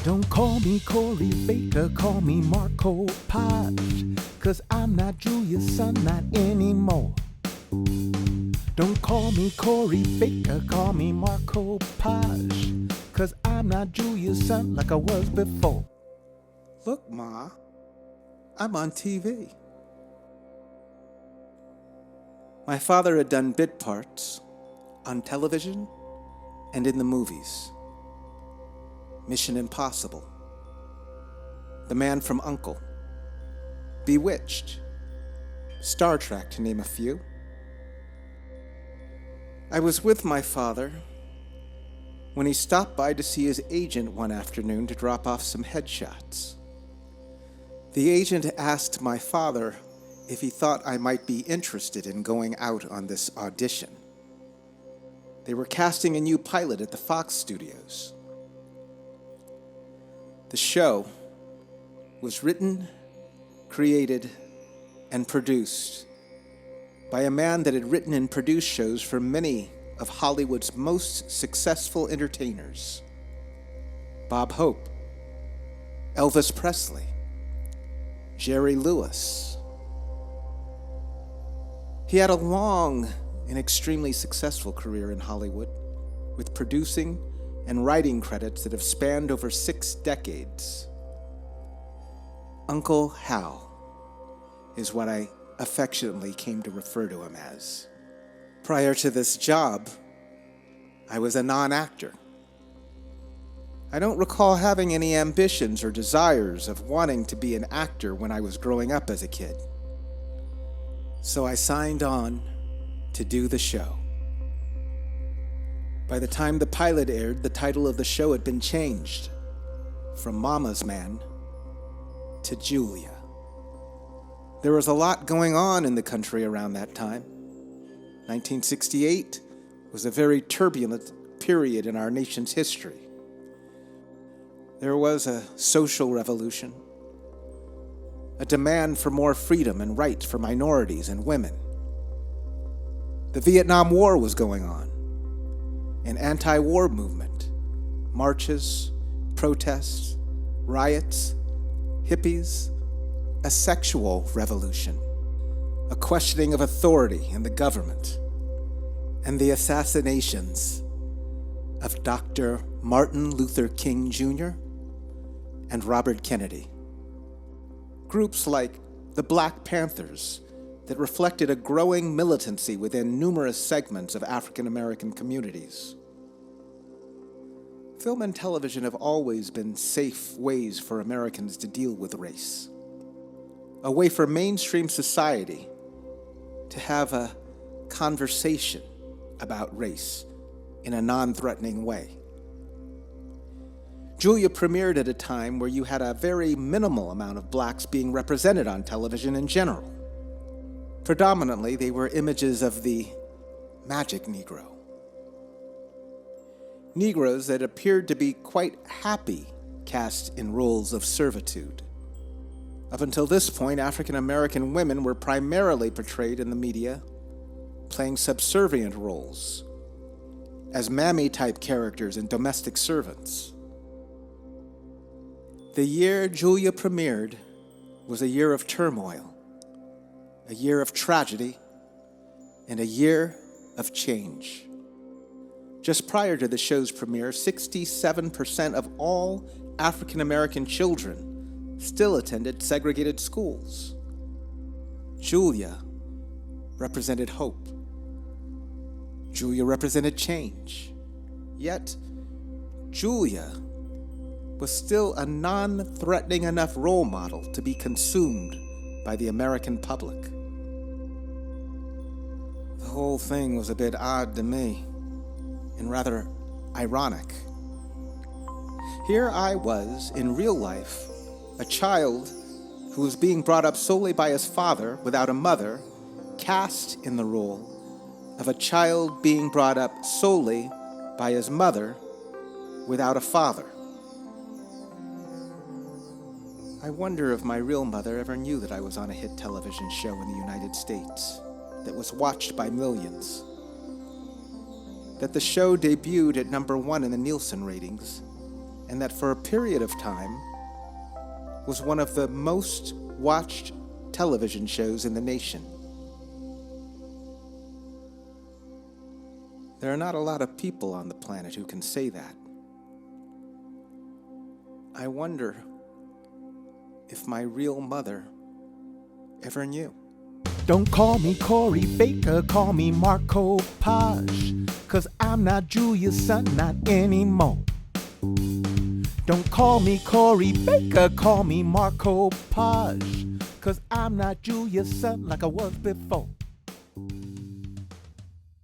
Don't call me Corey Baker, call me Marc Copage, 'cause I'm not Julia's son, not anymore. Don't call me Corey Baker, call me Marc Copage, 'cause I'm not Julia's son like I was before. Look, Ma, I'm on TV. My father had done bit parts on television and in the movies. Mission Impossible, The Man from U.N.C.L.E., Bewitched, Star Trek, to name a few. I was with my father when he stopped by to see his agent one afternoon to drop off some headshots. The agent asked my father if he thought I might be interested in going out on this audition. They were casting a new pilot at the Fox studios. The show was written, created, and produced by a man that had written and produced shows for many of Hollywood's most successful entertainers: Bob Hope, Elvis Presley, Jerry Lewis. He had a long and extremely successful career in Hollywood, with producing and writing credits that have spanned over 6 decades. Uncle Hal is what I affectionately came to refer to him as. Prior to this job, I was a non-actor. I don't recall having any ambitions or desires of wanting to be an actor when I was growing up as a kid. So I signed on to do the show. By the time the pilot aired, the title of the show had been changed from Mama's Man to Julia. There was a lot going on in the country around that time. 1968 was a very turbulent period in our nation's history. There was a social revolution, a demand for more freedom and rights for minorities and women. The Vietnam War was going on, an anti-war movement, marches, protests, riots, hippies, a sexual revolution, a questioning of authority in the government, and the assassinations of Dr. Martin Luther King Jr. and Robert Kennedy. Groups like the Black Panthers that reflected a growing militancy within numerous segments of African American communities. Film and television have always been safe ways for Americans to deal with race, a way for mainstream society to have a conversation about race in a non-threatening way. Julia premiered at a time where you had a very minimal amount of blacks being represented on television in general. Predominantly, they were images of the magic Negro. Negroes that appeared to be quite happy cast in roles of servitude. Up until this point, African American women were primarily portrayed in the media playing subservient roles as mammy-type characters and domestic servants. The year Julia premiered was a year of turmoil, a year of tragedy, and a year of change. Just prior to the show's premiere, 67% of all African American children still attended segregated schools. Julia represented hope. Julia represented change. Yet, Julia was still a non-threatening enough role model to be consumed by the American public. The whole thing was a bit odd to me, and rather ironic. Here I was, in real life, a child who was being brought up solely by his father without a mother, cast in the role of a child being brought up solely by his mother without a father. I wonder if my real mother ever knew that I was on a hit television show in the United States that was watched by millions, that the show debuted at #1 in the Nielsen ratings and that for a period of time was one of the most watched television shows in the nation. There are not a lot of people on the planet who can say that. I wonder if my real mother ever knew. Don't call me Corey Baker, call me Marc Copage, 'cause I'm not Julia's son, not anymore. Don't call me Corey Baker, call me Marc Copage, 'cause I'm not Julia's son like I was before.